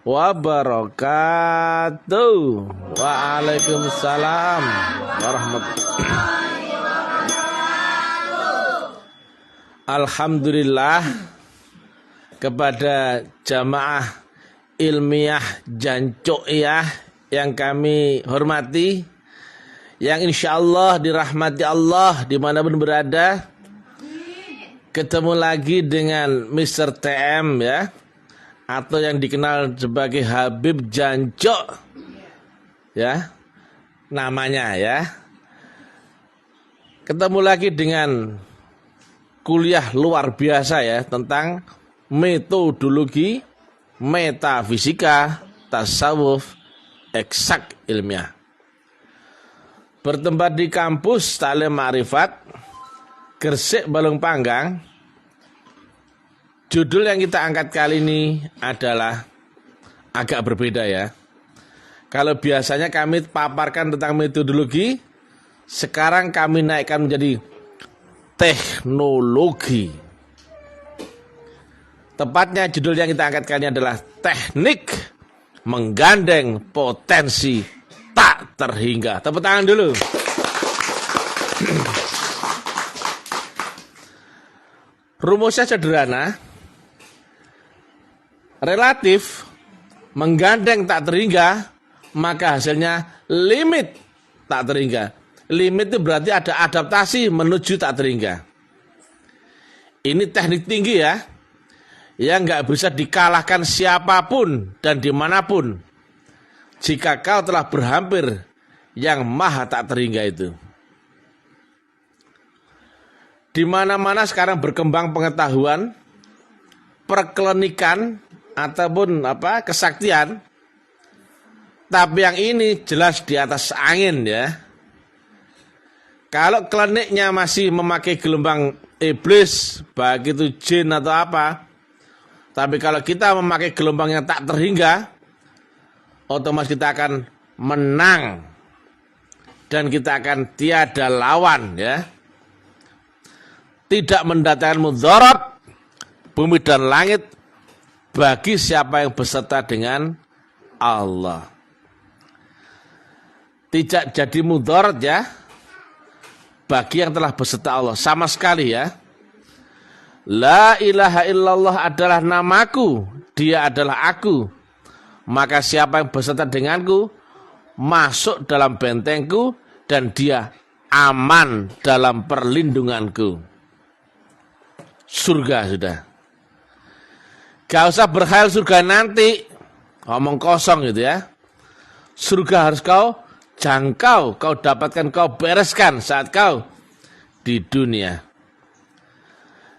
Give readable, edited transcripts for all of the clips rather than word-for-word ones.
wabarakatuh. Waalaikumsalam warahmatullahi. Alhamdulillah kepada jamaah ilmiah Jancukiyah yang kami hormati, yang insyaallah dirahmati Allah dimanapun berada. Ketemu lagi dengan Mr. TM ya, atau yang dikenal sebagai Habib Jancuk ya namanya ya. Ketemu lagi dengan kuliah luar biasa ya tentang metodologi metafisika tasawuf eksak ilmiah. Bertempat di kampus Taklim Ma'rifat Gresik Balong Panggang. Judul yang kita angkat kali ini adalah agak berbeda ya. Kalau biasanya kami paparkan tentang metodologi, sekarang kami naikkan menjadi teknologi. Tepatnya judul yang kita angkat kali ini adalah teknik menggandeng potensi tak terhingga. Tepuk tangan dulu. Rumusnya sederhana. Relatif menggandeng tak terhingga, maka hasilnya limit tak terhingga. Limit itu berarti ada adaptasi menuju tak terhingga. Ini teknik tinggi ya, yang nggak bisa dikalahkan siapapun dan dimanapun. Jika kau telah berhampir yang maha tak terhingga itu. Di mana-mana sekarang berkembang pengetahuan, perklinikan ataupun kesaktian, tapi yang ini jelas di atas angin ya. Kalau kliniknya masih memakai gelombang iblis, baik itu jin atau apa, tapi kalau kita memakai gelombang yang tak terhingga, otomatis kita akan menang dan kita akan tiada lawan ya. Tidak mendatangkan mudarat bumi dan langit bagi siapa yang beserta dengan Allah. Tidak jadi mudarat ya bagi yang telah beserta Allah sama sekali ya. La ilaha illallah adalah namaku, dia adalah aku. Maka siapa yang beserta denganku masuk dalam bentengku dan dia aman dalam perlindunganku. Surga sudah. Gak usah berkhayal surga nanti, ngomong kosong gitu ya. Surga harus kau jangkau, kau dapatkan, kau bereskan saat kau di dunia.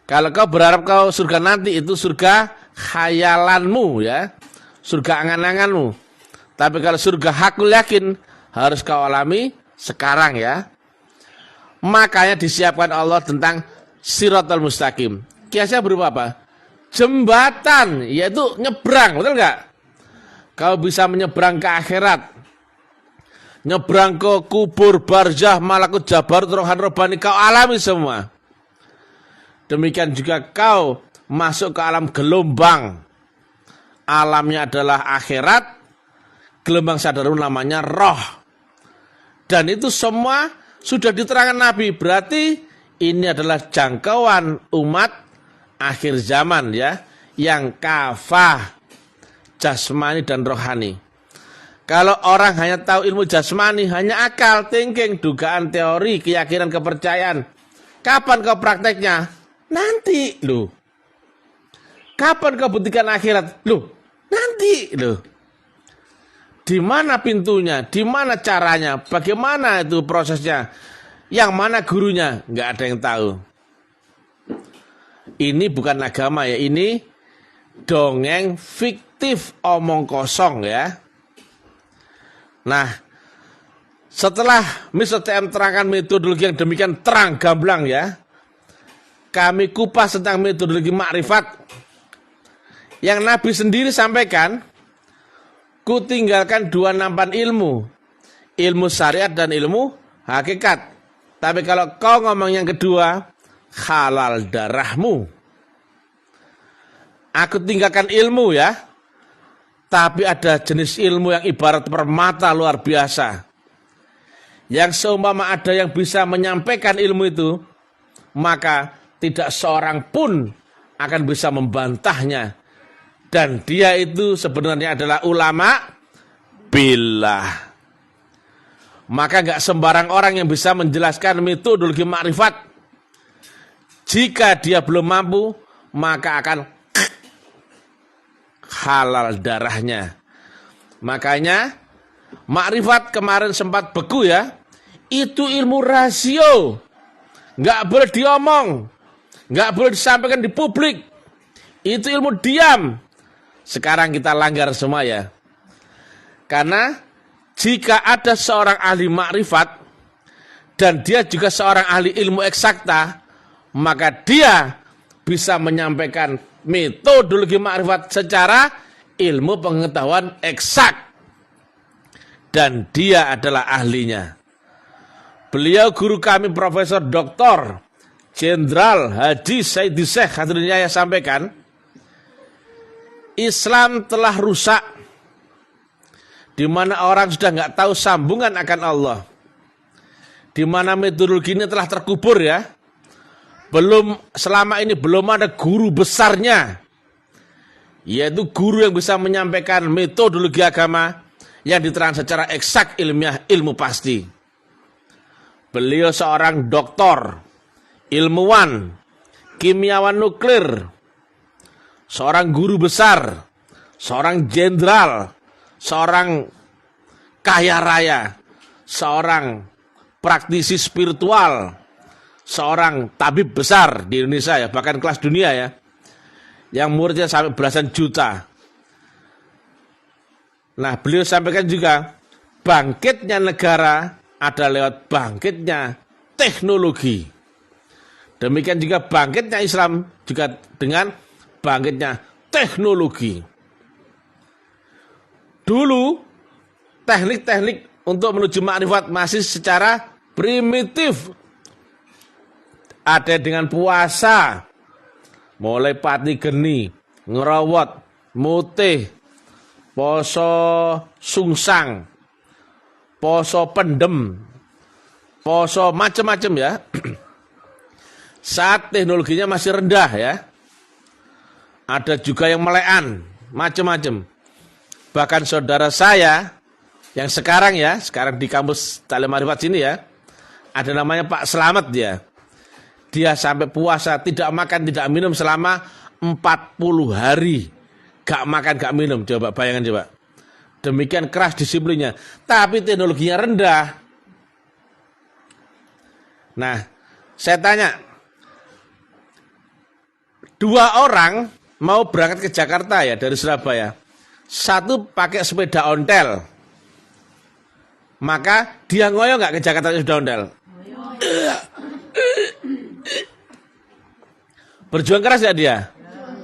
Kalau kau berharap kau surga nanti, itu surga khayalanmu ya, surga angan-anganmu. Tapi kalau surga hakul yakin harus kau alami sekarang ya. Makanya disiapkan Allah tentang Siratal Mustaqim. Kiasnya berupa apa? Jembatan, yaitu nyebrang, betul nggak? Kau bisa menyeberang ke akhirat, nyebrang ke kubur, barzah, malakut, jabarut, rohan, robani, kau alami semua. Demikian juga kau masuk ke alam gelombang. Alamnya adalah akhirat, gelombang sadarun namanya roh. Dan itu semua sudah diterangkan Nabi. Berarti ini adalah jangkauan umat akhir zaman ya, yang kafah jasmani dan rohani. Kalau orang hanya tahu ilmu jasmani, hanya akal, thinking, dugaan, teori, keyakinan, kepercayaan, kapan kau prakteknya? Nanti loh. Kapan kau buktikan akhirat? Loh, nanti loh. Di mana pintunya? Di mana caranya? Bagaimana itu prosesnya? Yang mana gurunya? Nggak ada yang tahu. Ini bukan agama ya, ini dongeng fiktif, omong kosong ya. Nah, setelah Mr. TM terangkan metodologi yang demikian terang gamblang ya, kami kupas tentang metodologi makrifat yang Nabi sendiri sampaikan. Ku tinggalkan dua nampan ilmu, ilmu syariat dan ilmu hakikat. Tapi kalau kau ngomong yang kedua, halal darahmu. Aku tinggalkan ilmu ya, Tapi ada jenis ilmu yang ibarat permata luar biasa. Yang seumpama ada yang bisa menyampaikan ilmu itu, maka tidak seorang pun akan bisa membantahnya. Dan dia itu sebenarnya adalah ulama billah. Maka gak sembarang orang yang bisa menjelaskan metodologi makrifat. Jika dia belum mampu, maka akan halal darahnya. Makanya makrifat kemarin sempat beku ya. Itu ilmu rasio. Gak boleh diomong. Gak boleh disampaikan di publik. Itu ilmu diam. Sekarang kita langgar semua ya. Karena jika ada seorang ahli makrifat dan dia juga seorang ahli ilmu eksakta, maka dia bisa menyampaikan metodologi makrifat secara ilmu pengetahuan eksak. Dan dia adalah ahlinya. Beliau guru kami Profesor Dr. Jenderal Haji Saidi Syekh hadirin saya sampaikan, Islam telah rusak, di mana orang sudah nggak tahu sambungan akan Allah, di mana metodologi ini telah terkubur ya. Selama ini belum ada guru besarnya, yaitu guru yang bisa menyampaikan metodologi agama yang diterangkan secara eksak ilmiah, ilmu pasti. Beliau seorang doktor, ilmuwan, kimiawan nuklir, seorang guru besar, seorang jenderal, seorang kaya raya, seorang praktisi spiritual, seorang tabib besar di Indonesia ya, bahkan kelas dunia ya, yang muridnya sampai belasan juta. Nah, beliau sampaikan juga, bangkitnya negara ada lewat bangkitnya teknologi. Demikian juga bangkitnya Islam juga dengan bangkitnya teknologi. Dulu teknik-teknik untuk menuju makrifat masih secara primitif. Ada dengan puasa, mulai pati geni, ngerawat, mutih, poso sungsang, poso pendem, poso macam-macam ya. Saat teknologinya masih rendah ya. Ada juga yang melekan, macam-macam. Bahkan saudara saya yang sekarang di kampus Taklim Makrifat sini ya, ada namanya Pak Slamet dia. Dia sampai puasa tidak makan tidak minum selama 40 hari. Gak makan gak minum, coba bayangkan coba. Demikian keras disiplinnya, tapi teknologinya rendah. Nah, saya tanya, 2 orang mau berangkat ke Jakarta ya dari Surabaya. Satu pakai sepeda ontel, maka dia ngoyo nggak ke Jakarta sepeda ontel? Berjuang keras nggak dia?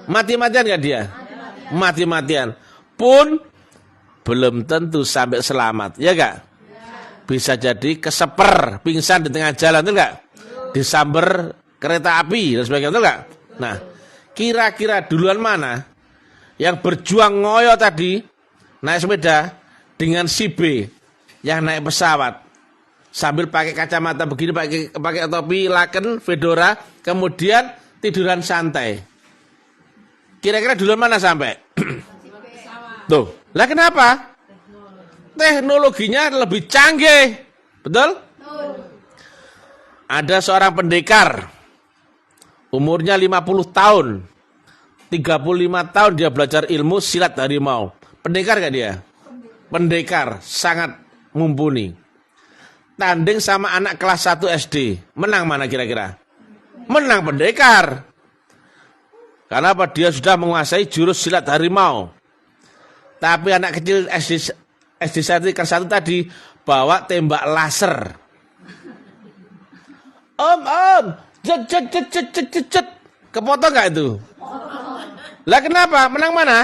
Mati-matian nggak dia? Mati-matian. Pun belum tentu sampai selamat, ya nggak? Bisa jadi keseper, pingsan di tengah jalan, betul nggak? Disamber kereta api dan sebagainya, betul nggak? Nah, kira-kira duluan mana yang berjuang ngoyo tadi naik sepeda dengan si B yang naik pesawat sambil pakai kacamata begini, pakai topi laken fedora, kemudian tiduran santai? Kira-kira duluan mana sampai? Tuh, lah kenapa? Teknologinya lebih canggih, betul? Ada seorang pendekar, umurnya 50 tahun, 35 tahun dia belajar ilmu silat harimau. Pendekar gak dia? Pendekar, sangat mumpuni. Tanding sama anak kelas 1 SD. Menang mana kira-kira? Menang pendekar. Karena apa? Dia sudah menguasai jurus silat harimau. Tapi anak kecil SD 1 kelas 1 tadi bawa tembak laser. Om, cet. Kepotong gak itu? Lah kenapa? Menang mana?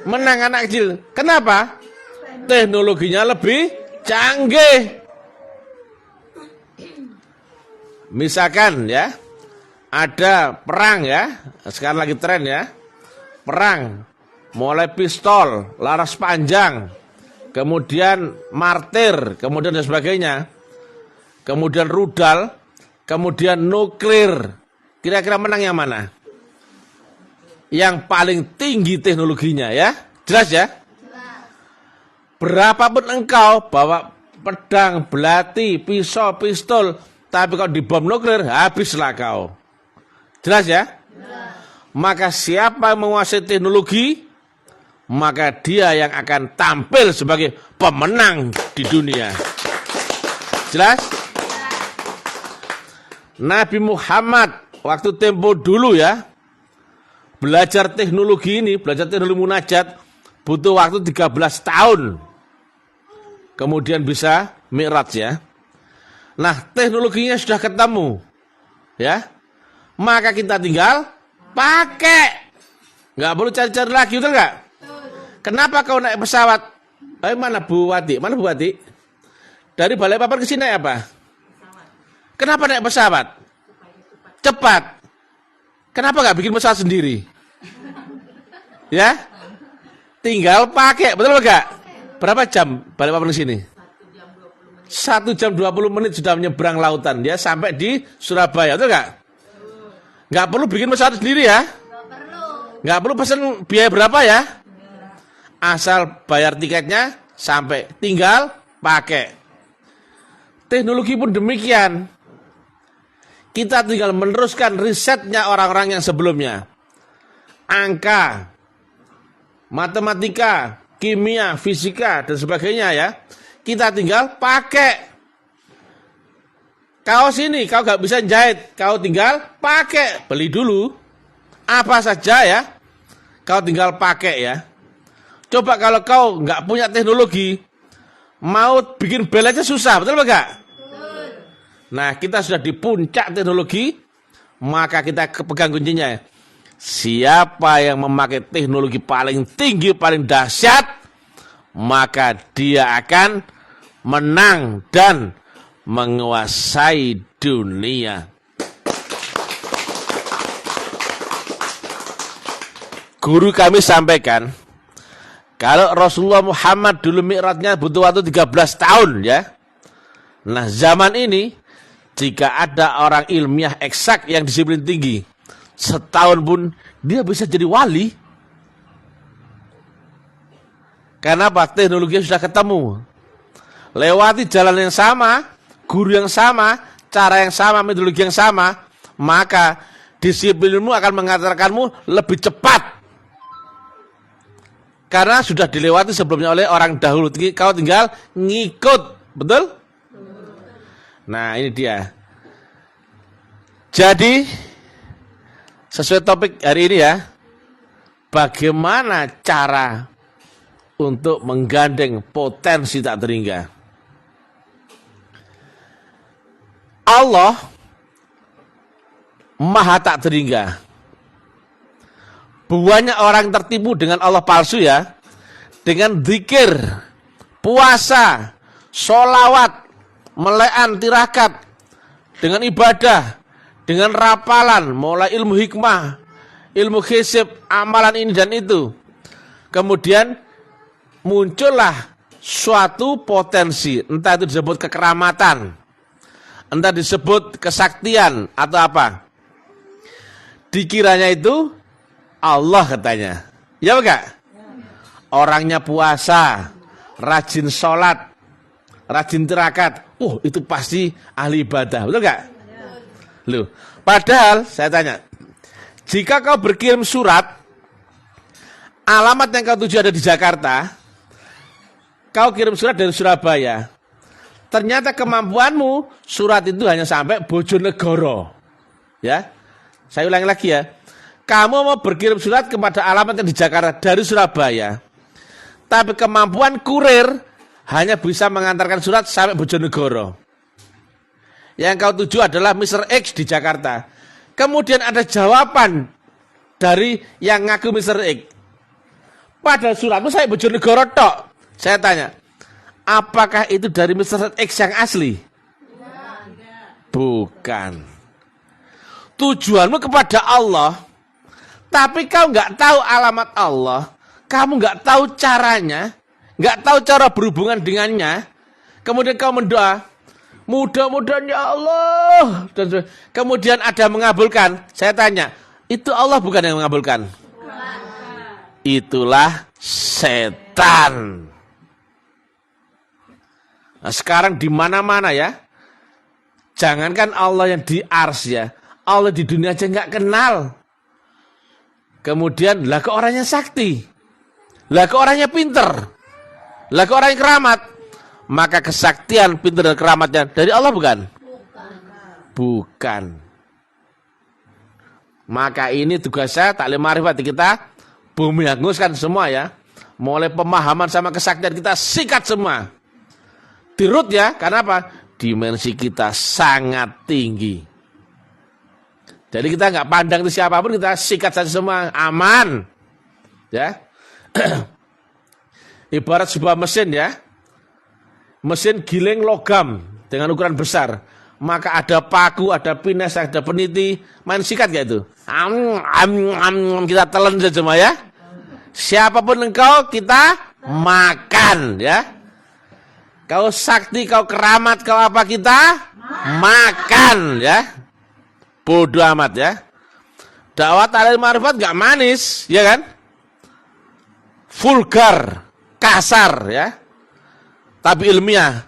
Menang anak kecil. Kenapa? Teknologinya lebih canggih. Misalkan ya, ada perang ya, sekarang lagi tren ya, perang mulai pistol, laras panjang, kemudian martir, kemudian dan sebagainya, kemudian rudal, kemudian nuklir. Kira-kira menang yang mana? Yang paling tinggi teknologinya ya. Jelas ya? Berapapun engkau bawa pedang, belati, pisau, pistol, tapi kalau dibom nuklir, habislah kau. Jelas ya? Maka siapa yang menguasai teknologi, maka dia yang akan tampil sebagai pemenang di dunia. Jelas? Nabi Muhammad waktu tempo dulu ya, belajar teknologi ini, belajar teknologi munajat, butuh waktu 13 tahun. Kemudian bisa mi'raj ya. Nah, teknologinya sudah ketemu. Ya. Maka kita tinggal pakai. Nggak perlu cari-cari lagi, betul nggak? Kenapa kau naik pesawat? Mana Bu Wati? Mana Bu Wati? Dari Balikpapan ke sini naik apa? Kenapa naik pesawat? Cepat. Kenapa nggak bikin pesawat sendiri? Ya? Tinggal pakai, betul nggak? Berapa jam Balikpapan ke sini? 1 jam 20 menit sudah menyeberang lautan. Dia sampai di Surabaya, betul nggak? Nggak perlu bikin pesawat sendiri ya? Nggak perlu pesan biaya berapa ya? Asal bayar tiketnya sampai, tinggal pakai. Teknologi pun demikian. Kita tinggal meneruskan risetnya orang-orang yang sebelumnya. Angka, matematika, kimia, fisika, dan sebagainya ya. Kita tinggal pakai. Kaos ini kau gak bisa jahit, kau tinggal pakai. Beli dulu. Apa saja ya, kau tinggal pakai ya. Coba kalau kau gak punya teknologi, mau bikin bel aja susah, betul enggak? Nah, kita sudah di puncak teknologi, maka kita pegang kuncinya. Siapa yang memakai teknologi paling tinggi, paling dahsyat, maka dia akan menang dan menguasai dunia. Guru kami sampaikan, kalau Rasulullah Muhammad dulu mi'rajnya butuh waktu 13 tahun ya. Nah, zaman ini jika ada orang ilmiah eksak yang disiplin tinggi, setahun pun dia bisa jadi wali. Karena apa? Teknologi sudah ketemu. Lewati jalan yang sama, guru yang sama, cara yang sama, metodologi yang sama, maka disiplinmu akan mengantarkanmu lebih cepat. Karena sudah dilewati sebelumnya oleh orang dahulu. Kau tinggal ngikut, betul? Nah, ini dia. Jadi, sesuai topik hari ini ya, bagaimana cara untuk menggandeng potensi tak terhingga? Allah Maha tak terhingga. Banyak orang tertipu dengan Allah palsu ya. Dengan zikir, puasa, sholawat, melean, tirakat, dengan ibadah, dengan rapalan, mulai ilmu hikmah, ilmu hisab, amalan ini dan itu. Kemudian muncullah suatu potensi, entah itu disebut kekeramatan, entah disebut kesaktian atau apa. Dikiranya itu Allah katanya. Ya enggak? Orangnya puasa, rajin sholat, rajin tirakat. Itu pasti ahli ibadah. Betul enggak? Loh, padahal saya tanya, jika kau berkirim surat, alamat yang kau tuju ada di Jakarta, kau kirim surat dari Surabaya, ternyata kemampuanmu surat itu hanya sampai Bojonegoro. Ya, saya ulangi lagi ya. Kamu mau berkirim surat kepada alamat yang di Jakarta dari Surabaya, tapi kemampuan kurir hanya bisa mengantarkan surat sampai Bojonegoro. Yang kau tuju adalah Mr. X di Jakarta. Kemudian ada jawaban dari yang ngaku Mr. X. Padahal suratmu saya Bojonegoro tok. Saya tanya, apakah itu dari Mr. X yang asli? Bukan. Tujuanmu kepada Allah, tapi kau nggak tahu alamat Allah. kamu nggak tahu caranya, nggak tahu cara berhubungan dengannya, kemudian kau mendoa, mudah-mudahan ya Allah, dan kemudian ada mengabulkan. Saya tanya, itu Allah bukan yang mengabulkan? Itulah setan. Nah, sekarang di mana-mana ya, jangankan Allah yang di ars ya, Allah di dunia aja nggak kenal. Kemudian lah ke orangnya sakti, lah ke orangnya pinter, lah ke orangnya keramat. Maka kesaktian, pinter dan keramatnya dari Allah bukan? Bukan. Maka ini tugasnya taklim ma'rifat kita, bumi hanguskan semua ya. Mulai pemahaman sama kesaktian kita sikat semua. Dirut ya, karena apa? Dimensi kita sangat tinggi. Jadi kita nggak pandang itu siapapun, kita sikat saja semua, aman. Ya. Ibarat sebuah mesin ya. Mesin giling logam dengan ukuran besar. Maka ada paku, ada pines, ada peniti, main sikat gak itu? Kita telan saja semua ya. Siapapun engkau, kita makan ya. Kau sakti, kau keramat, kau apa, kita makan ya. Bodoh amat ya. Dakwah taklim ma'rifat gak manis, ya kan? Vulgar, kasar ya. Tapi ilmiah.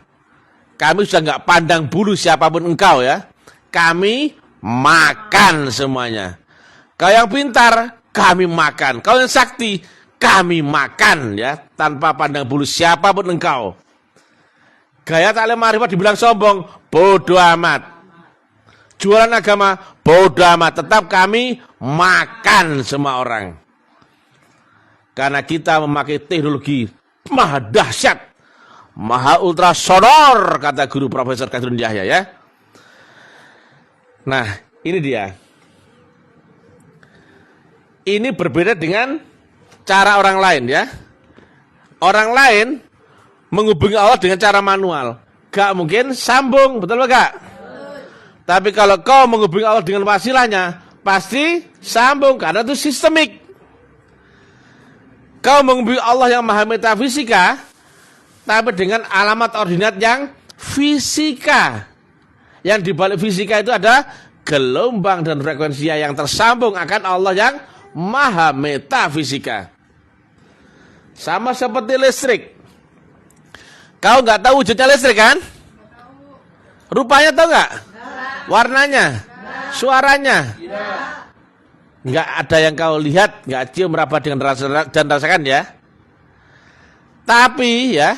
Kami sudah gak pandang bulu siapapun engkau ya. Kami makan semuanya. Kau yang pintar, kami makan. Kau yang sakti, kami makan ya. Tanpa pandang bulu siapapun engkau. Gaya taklim ma'rifat dibilang sombong, bodoh amat. Jualan agama, bodoh amat. Tetap kami makan semua orang. Karena kita memakai teknologi maha dahsyat, maha ultrasonor, kata guru Profesor Kadrun Yahya ya. Nah, ini dia. Ini berbeda dengan cara orang lain ya. Orang lain menghubungi Allah dengan cara manual. Gak mungkin sambung, betul gak? Tapi kalau kau menghubungi Allah dengan wasilahnya, pasti sambung, karena itu sistemik. Kau menghubungi Allah yang maha metafisika, tapi dengan alamat ordinat yang fisika. Yang dibalik fisika itu ada gelombang dan frekuensi yang tersambung akan Allah yang maha metafisika. Sama seperti listrik. Kau nggak tahu wujudnya listrik kan? Rupanya tahu nggak? Warnanya, suaranya. Nggak ada yang kau lihat, nggak cium, meraba dan rasakan ya. Tapi ya,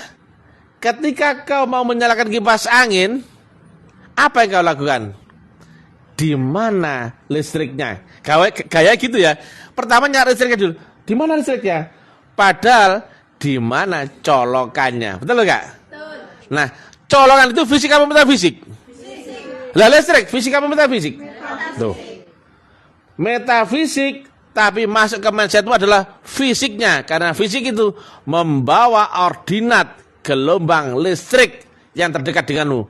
ketika kau mau menyalakan kipas angin, apa yang kau lakukan? Di mana listriknya? Kayak gitu ya. Pertama nyari listriknya dulu. Di mana listriknya? Padahal di mana colokannya? Betul nggak? Betul. Nah, colokan itu fisik apa metafisik? Fisik. Lah listrik fisik apa metafisik? Metafisik. Tuh. Metafisik, tapi masuk ke mindsetmu adalah fisiknya, karena fisik itu membawa ordinat gelombang listrik yang terdekat denganmu.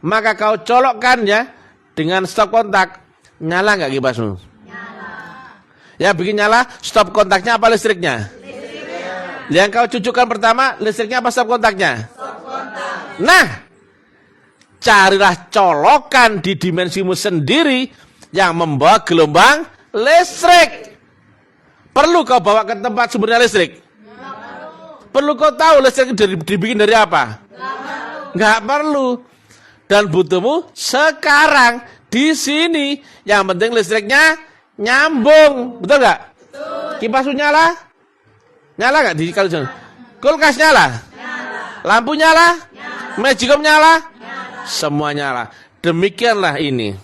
Maka kau colokkan ya dengan stop kontak, nyala nggak kipasmu? Nyala. Ya bikin nyala, stop kontaknya apa listriknya? Yang kau cucukkan pertama, listriknya apa stop kontaknya? Stop kontak. Nah, carilah colokan di dimensimu sendiri yang membawa gelombang listrik. Perlu kau bawa ke tempat sumbernya listrik? Perlu kau tahu listrik dibikin dari apa? Nggak perlu. Dan butuhmu sekarang di sini. Yang penting listriknya nyambung, betul nggak? Kipasmu nyala? Nyala nggak di kalau kulkas nyala? Lampu nyala? Magicom nyala? Semua nyala. Demikianlah ini.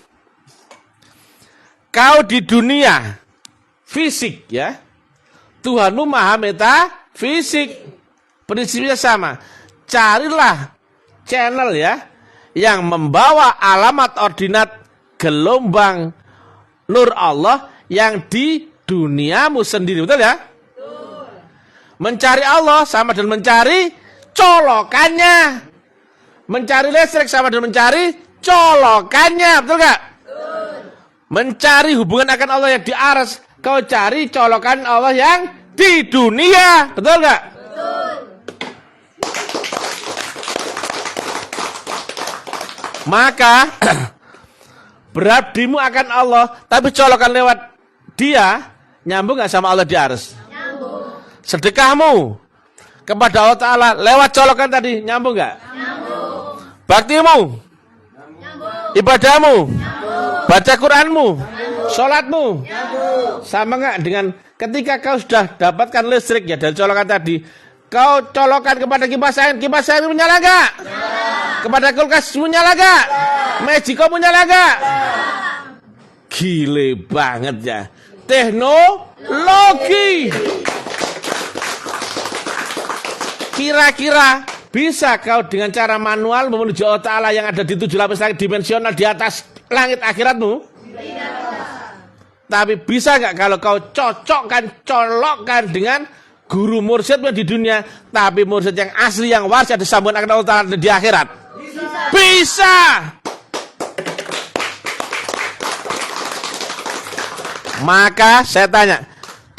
Kau di dunia fisik ya, Tuhanmu maha metafisik. Prinsipnya sama. Carilah channel ya yang membawa alamat ordinat gelombang nur Allah yang di duniamu sendiri, betul ya? Betul. Mencari Allah sama dengan mencari colokannya. Mencari listrik sama dengan mencari colokannya, betul gak? Betul. Mencari hubungan akan Allah yang di aras, kau cari colokan Allah yang di dunia. Betul nggak? Maka berabdimu akan Allah, tapi colokan lewat dia, nyambung nggak sama Allah di arsy? Nyambung. Sedekahmu kepada Allah Ta'ala lewat colokan tadi, nyambung nggak? Nyambung. Baktimu, nyambung. Ibadahmu, nyambung. Baca Quranmu, nyambung. Sholatmu, nyambung. Sama nggak dengan ketika kau sudah dapatkan listrik ya dari colokan tadi, kau colokan kepada kipas angin menyala nggak? Kepada kulkas menyala gak? Magico menyala gak? Gile banget ya. Teknologi. Kira-kira bisa kau dengan cara manual menuju Allah Ta'ala yang ada di 7 lapis langit dimensional di atas langit akhiratmu? Tapi bisa gak kalau kau colokkan dengan guru mursyidmu di dunia, tapi mursyid yang asli yang waris ada sambungan akan Allah Ta'ala di akhirat? Bisa. Maka saya tanya,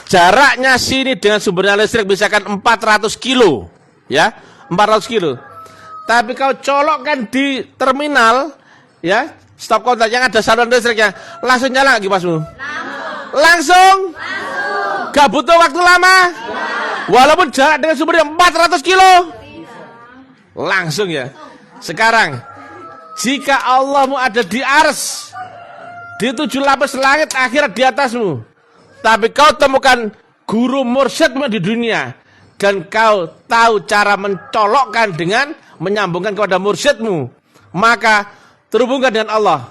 jaraknya sini dengan sumbernya listrik misalkan 400 kilo, ya, 400 kilo. Tapi kau colokkan di terminal, ya, stop kontak yang ada saluran listriknya, langsung nyala kipasmu? Langsung. Gak butuh waktu lama. Walaupun jarak dengan sumbernya 400 kilo. Langsung ya. Sekarang, jika Allahmu ada di arsy, di 7 lapis langit akhirat di atasmu, tapi kau temukan guru mursyidmu di dunia, dan kau tahu cara mencolokkan dengan menyambungkan kepada mursyidmu, maka terhubungkan dengan Allah.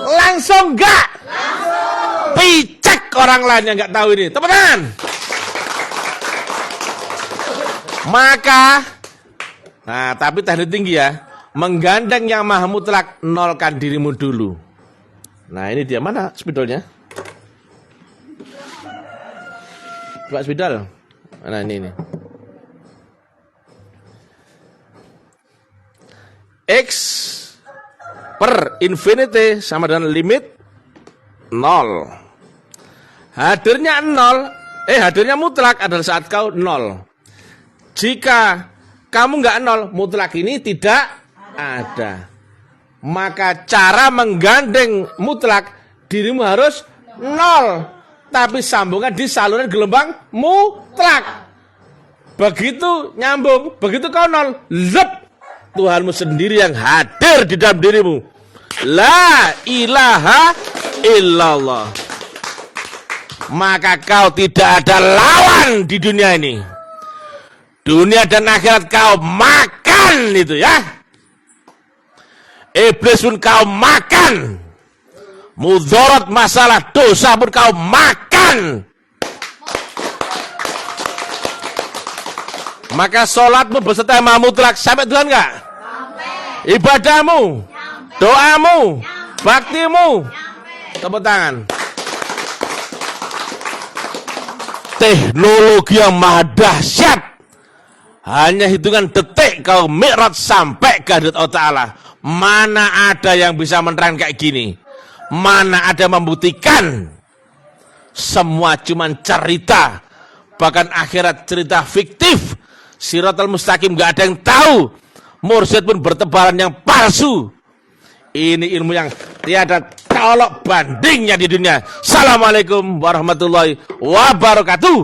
Langsung enggak? Langsung. Picek orang lain yang enggak tahu ini. Tepuk tangan. Maka, nah tapi teknik tinggi ya, menggandeng yang maha mutlak, nolkan dirimu dulu. Nah ini dia, mana spidolnya? Coba spidol. Nah ini. X per infinity sama dengan limit 0. Hadirnya 0, hadirnya mutlak adalah saat kau 0. Jika kamu nggak 0, mutlak ini tidak ada. Maka cara menggandeng mutlak, dirimu harus 0, tapi sambungan di saluran gelombang mutlak. Begitu nyambung, begitu kau 0, zep, Tuhanmu sendiri yang hadir di dalam dirimu. La ilaha illallah. Maka kau tidak ada lawan di dunia ini. Dunia dan akhirat kau makan itu ya. Iblis pun kau makan. Mudarat masalah dosa pun kau makan. Maka sholatmu beserta yang maha mutlak sampai Tuhan enggak? Sampai. Ibadahmu, sampai. Doamu, sampai. Baktimu, sampai. Tepuk tangan. Teknologi yang maha dahsyat. Hanya hitungan detik kau mi'raj sampai ke hadirat Allah Ta'ala. Mana ada yang bisa menerangkan kayak gini? Mana ada yang membuktikan? Semua cuman cerita. Bahkan akhirat cerita fiktif. Siratal mustaqim gak ada yang tahu. Mursyid pun bertebaran yang palsu. Ini ilmu yang tiada tolok bandingnya di dunia. Assalamualaikum warahmatullahi wabarakatuh.